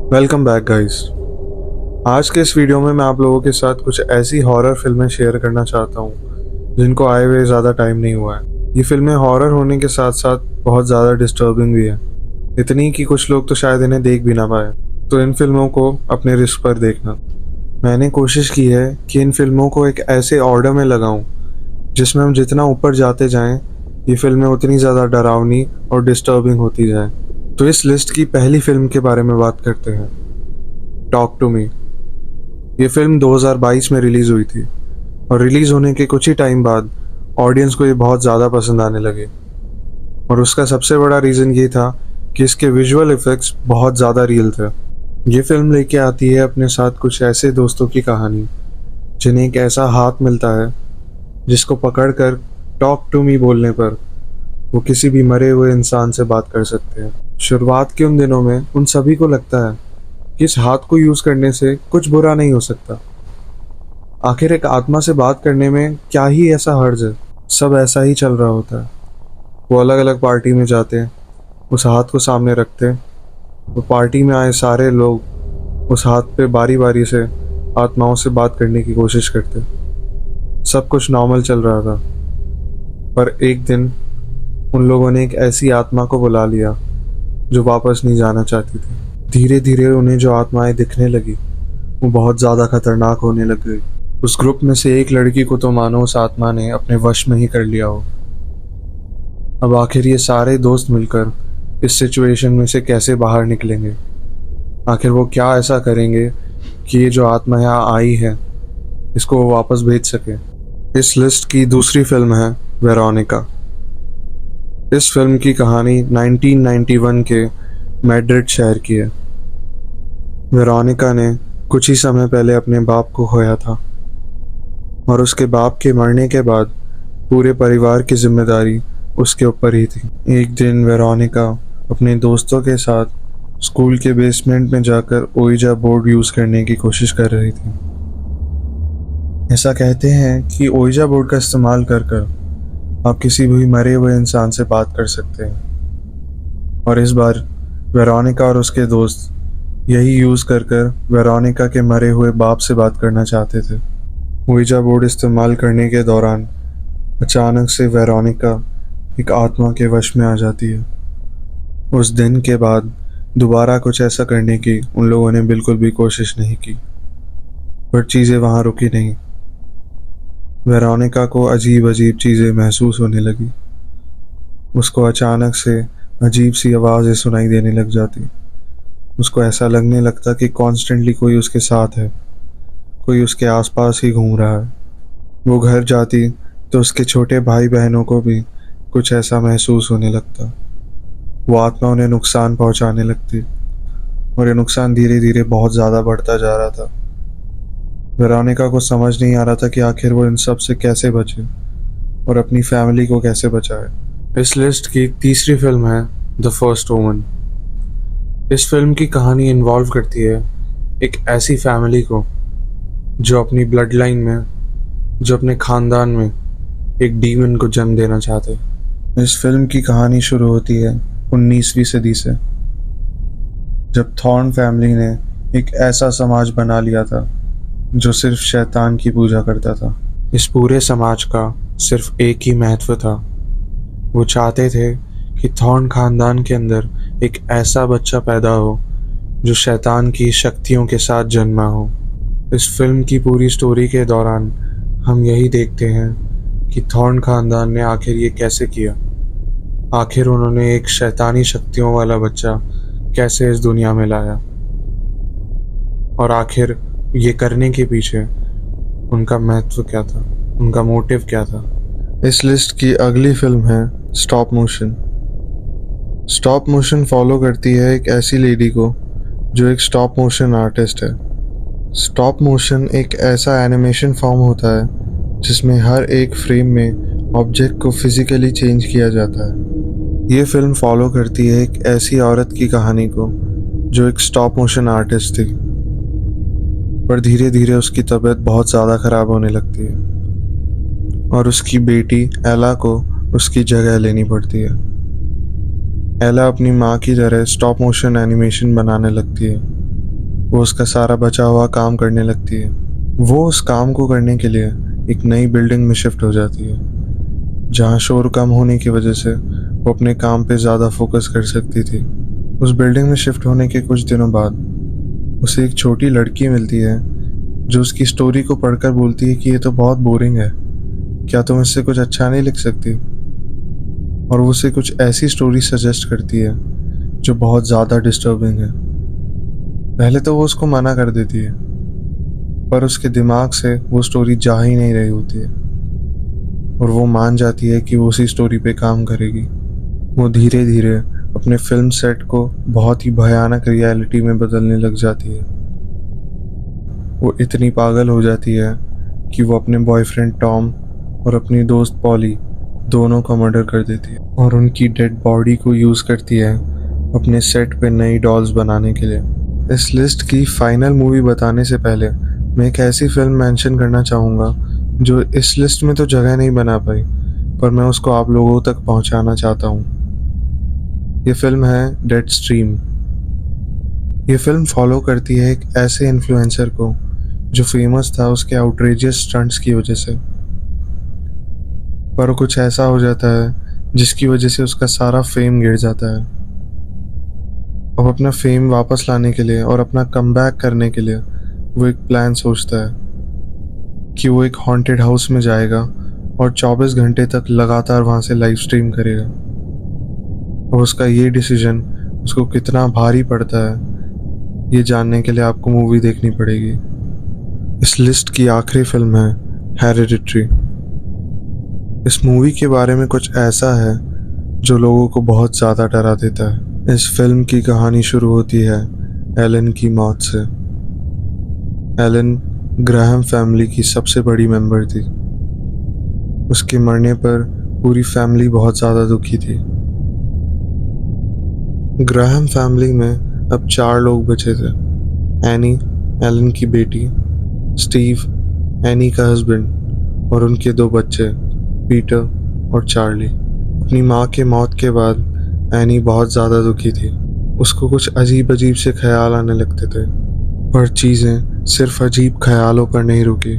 Welcome back guys. आज के इस वीडियो में मैं आप लोगों के साथ कुछ ऐसी हॉरर फिल्में शेयर करना चाहता हूँ जिनको आए हुए ज़्यादा टाइम नहीं हुआ है। ये फिल्में हॉरर होने के साथ साथ बहुत ज़्यादा डिस्टर्बिंग भी है, इतनी कि कुछ लोग तो शायद इन्हें देख भी ना पाए। तो इन फिल्मों को अपने रिस्क पर देखना। मैंने कोशिश की है कि इन फिल्मों को एक ऐसे ऑर्डर में लगाऊं जिसमें हम जितना ऊपर जाते जाएं ये फिल्में उतनी ज़्यादा डरावनी और डिस्टर्बिंग होती जाएं। तो इस लिस्ट की पहली फिल्म के बारे में बात करते हैं, टॉक टू मी। ये फिल्म 2022 में रिलीज़ हुई थी और रिलीज़ होने के कुछ ही टाइम बाद ऑडियंस को ये बहुत ज़्यादा पसंद आने लगे। और उसका सबसे बड़ा रीज़न ये था कि इसके विजुअल इफ़ेक्ट्स बहुत ज़्यादा रियल थे। ये फिल्म लेके आती है अपने साथ कुछ ऐसे दोस्तों की कहानी जिन्हें एक ऐसा हाथ मिलता है जिसको पकड़कर टॉक टू मी बोलने पर वो किसी भी मरे हुए इंसान से बात कर सकते हैं। शुरुआत के उन दिनों में उन सभी को लगता है कि इस हाथ को यूज़ करने से कुछ बुरा नहीं हो सकता। आखिर एक आत्मा से बात करने में क्या ही ऐसा हर्ज है। सब ऐसा ही चल रहा होता है। वो अलग अलग पार्टी में जाते हैं, उस हाथ को सामने रखते हैं। वो पार्टी में आए सारे लोग उस हाथ पे बारी बारी से आत्माओं से बात करने की कोशिश करते। सब कुछ नॉर्मल चल रहा था, पर एक दिन उन लोगों ने एक ऐसी आत्मा को बुला लिया जो वापस नहीं जाना चाहती थी। धीरे धीरे उन्हें जो आत्माएं दिखने लगी वो बहुत ज़्यादा खतरनाक होने लग गई। उस ग्रुप में से एक लड़की को तो मानो उस आत्मा ने अपने वश में ही कर लिया हो। अब आखिर ये सारे दोस्त मिलकर इस सिचुएशन में से कैसे बाहर निकलेंगे? आखिर वो क्या ऐसा करेंगे कि ये जो आत्मा यहाँ आई है इसको वो वापस भेज सके? इस लिस्ट की दूसरी फिल्म है वेरोनिका। इस फिल्म की कहानी 1991 के मैड्रिड शहर की है। वेरोनिका ने कुछ ही समय पहले अपने बाप को खोया था और उसके बाप के मरने के बाद पूरे परिवार की जिम्मेदारी उसके ऊपर ही थी। एक दिन वेरोनिका अपने दोस्तों के साथ स्कूल के बेसमेंट में जाकर ओइजा बोर्ड यूज़ करने की कोशिश कर रही थी। ऐसा कहते हैं कि ओइजा बोर्ड का इस्तेमाल कर आप किसी भी मरे हुए इंसान से बात कर सकते हैं। और इस बार वेरोनिका और उसके दोस्त यही यूज़ कर वेरोनिका के मरे हुए बाप से बात करना चाहते थे। ओइजा बोर्ड इस्तेमाल करने के दौरान अचानक से वेरोनिका एक आत्मा के वश में आ जाती है। उस दिन के बाद दोबारा कुछ ऐसा करने की उन लोगों ने बिल्कुल भी कोशिश नहीं की, पर चीज़ें वहाँ रुकी नहीं। वेरोनिका को अजीब अजीब चीज़ें महसूस होने लगी। उसको अचानक से अजीब सी आवाज़ें सुनाई देने लग जाती। उसको ऐसा लगने लगता कि कॉन्स्टेंटली कोई उसके साथ है, कोई उसके आसपास ही घूम रहा है। वो घर जाती तो उसके छोटे भाई बहनों को भी कुछ ऐसा महसूस होने लगता। वो आत्मा उन्हें नुकसान पहुंचाने लगती और ये नुकसान धीरे धीरे बहुत ज़्यादा बढ़ता जा रहा था। वेरोनिका को समझ नहीं आ रहा था कि आखिर वो इन सब से कैसे बचे और अपनी फैमिली को कैसे बचाए। इस लिस्ट की तीसरी फिल्म है द फर्स्ट वुमन। इस फिल्म की कहानी इन्वॉल्व करती है एक ऐसी फैमिली को जो अपनी ब्लड लाइन में, जो अपने ख़ानदान में एक डीमन को जन्म देना चाहते। इस फिल्म की कहानी शुरू होती है 19वीं सदी से, जब थॉर्न फैमिली ने एक ऐसा समाज बना लिया था जो सिर्फ शैतान की पूजा करता था। इस पूरे समाज का सिर्फ एक ही महत्व था। वो चाहते थे कि थॉर्न खानदान के अंदर एक ऐसा बच्चा पैदा हो जो शैतान की शक्तियों के साथ जन्मा हो। इस फिल्म की पूरी स्टोरी के दौरान हम यही देखते हैं कि थॉर्न खानदान ने आखिर ये कैसे किया। आखिर उन्होंने एक शैतानी शक्तियों वाला बच्चा कैसे इस दुनिया में लाया और आखिर ये करने के पीछे उनका महत्व क्या था, उनका मोटिव क्या था। इस लिस्ट की अगली फिल्म है stop motion. Stop motion follow करती है एक ऐसी लेडी को जो एक स्टॉप मोशन आर्टिस्ट है। स्टॉप मोशन एक ऐसा एनिमेशन फॉर्म होता है जिसमें हर एक फ्रेम में ऑब्जेक्ट को फिजिकली चेंज किया जाता है। ये फिल्म फॉलो करती है एक ऐसी औरत की कहानी को जो एक स्टॉप मोशन आर्टिस्ट थी, पर धीरे धीरे उसकी तबीयत बहुत ज़्यादा ख़राब होने लगती है और उसकी बेटी एला को उसकी जगह लेनी पड़ती है। एला अपनी माँ की तरह स्टॉप मोशन एनिमेशन बनाने लगती है। वो उसका सारा बचा हुआ काम करने लगती है। वो उस काम को करने के लिए एक नई बिल्डिंग में शिफ्ट हो जाती है, जहाँ शोर कम होने की वजह से वो अपने काम पे ज़्यादा फोकस कर सकती थी। उस बिल्डिंग में शिफ्ट होने के कुछ दिनों बाद उसे एक छोटी लड़की मिलती है, जो उसकी स्टोरी को पढ़कर बोलती है कि ये तो बहुत बोरिंग है, क्या तुम इससे कुछ अच्छा नहीं लिख सकती। और वो उसे कुछ ऐसी स्टोरी सजेस्ट करती है जो बहुत ज़्यादा डिस्टर्बिंग है। पहले तो वो उसको मना कर देती है, पर उसके दिमाग से वो स्टोरी जा ही नहीं रही होती है और वो मान जाती है कि वो उसी स्टोरी पे काम करेगी। वो धीरे धीरे अपने फिल्म सेट को बहुत ही भयानक रियलिटी में बदलने लग जाती है। वो इतनी पागल हो जाती है कि वो अपने बॉयफ्रेंड टॉम और अपनी दोस्त पॉली दोनों का मर्डर कर देती है और उनकी डेड बॉडी को यूज़ करती है अपने सेट पे नई डॉल्स बनाने के लिए। इस लिस्ट की फाइनल मूवी बताने से पहले मैं एक ऐसी फिल्म मेंशन करना चाहूँगा जो इस लिस्ट में तो जगह नहीं बना पाई, पर मैं उसको आप लोगों तक पहुँचाना चाहता हूँ। ये फिल्म है डेड स्ट्रीम। ये फिल्म फॉलो करती है एक ऐसे इन्फ्लुएंसर को जो फेमस था उसके आउटरेजियस स्टंट्स की वजह से, पर कुछ ऐसा हो जाता है जिसकी वजह से उसका सारा फेम गिर जाता है। अब अपना फेम वापस लाने के लिए और अपना कमबैक करने के लिए वो एक प्लान सोचता है कि वो एक हॉन्टेड हाउस में जाएगा और 24 घंटे तक लगातार वहाँ से लाइव स्ट्रीम करेगा। और उसका ये डिसीजन उसको कितना भारी पड़ता है, ये जानने के लिए आपको मूवी देखनी पड़ेगी। इस लिस्ट की आखिरी फिल्म है हेरेडिटरी। इस मूवी के बारे में कुछ ऐसा है जो लोगों को बहुत ज़्यादा डरा देता है। इस फिल्म की कहानी शुरू होती है एलन की मौत से। एलन ग्राहम फैमिली की सबसे बड़ी मेंबर थी। उसके मरने पर पूरी फैमिली बहुत ज़्यादा दुखी थी। ग्राहम फैमिली में अब 4 लोग बचे थे। एनी, एलन की बेटी, स्टीव, एनी का हस्बैंड और उनके 2 बच्चे पीटर और चार्ली। अपनी माँ के मौत के बाद एनी बहुत ज़्यादा दुखी थी। उसको कुछ अजीब अजीब से ख्याल आने लगते थे, पर चीज़ें सिर्फ अजीब ख्यालों पर नहीं रुकी।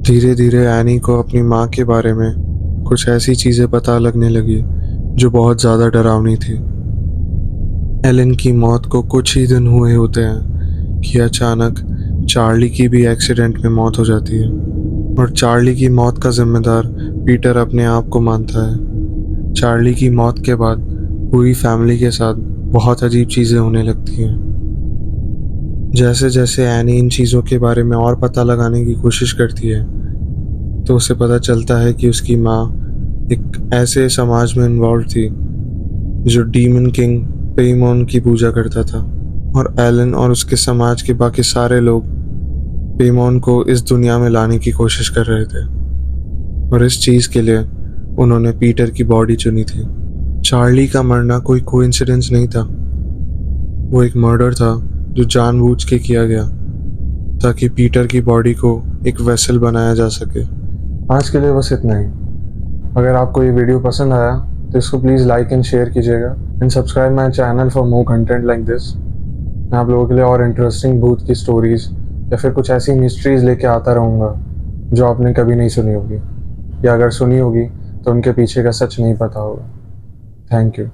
धीरे धीरे एनी को अपनी माँ के बारे में कुछ ऐसी चीज़ें पता लगने लगी जो बहुत ज़्यादा डरावनी थी। एलन की मौत को कुछ ही दिन हुए होते हैं कि अचानक चार्ली की भी एक्सीडेंट में मौत हो जाती है और चार्ली की मौत का जिम्मेदार पीटर अपने आप को मानता है। चार्ली की मौत के बाद पूरी फैमिली के साथ बहुत अजीब चीज़ें होने लगती हैं। जैसे जैसे एनी इन चीज़ों के बारे में और पता लगाने की कोशिश करती है तो उसे पता चलता है कि उसकी माँ एक ऐसे समाज में इन्वॉल्व थी जो डीमन किंग पेमोन की पूजा करता था और एलन और उसके समाज के बाकी सारे लोग पेमोन को इस दुनिया में लाने की कोशिश कर रहे थे और इस चीज़ के लिए उन्होंने पीटर की बॉडी चुनी थी। चार्ली का मरना कोई कोइंसिडेंस नहीं था, वो एक मर्डर था जो जानबूझ के किया गया ताकि पीटर की बॉडी को एक वेसल बनाया जा सके। आज के लिए बस इतना ही। अगर आपको ये वीडियो पसंद आया तो इसको प्लीज़ लाइक एंड शेयर कीजिएगा and subscribe my channel for more content like this. मैं आप लोगों के लिए और इंटरेस्टिंग भूत की स्टोरीज़ या फिर कुछ ऐसी मिस्ट्रीज़ लेके आता रहूँगा जो आपने कभी नहीं सुनी होगी, या अगर सुनी होगी तो उनके पीछे का सच नहीं पता होगा। Thank you.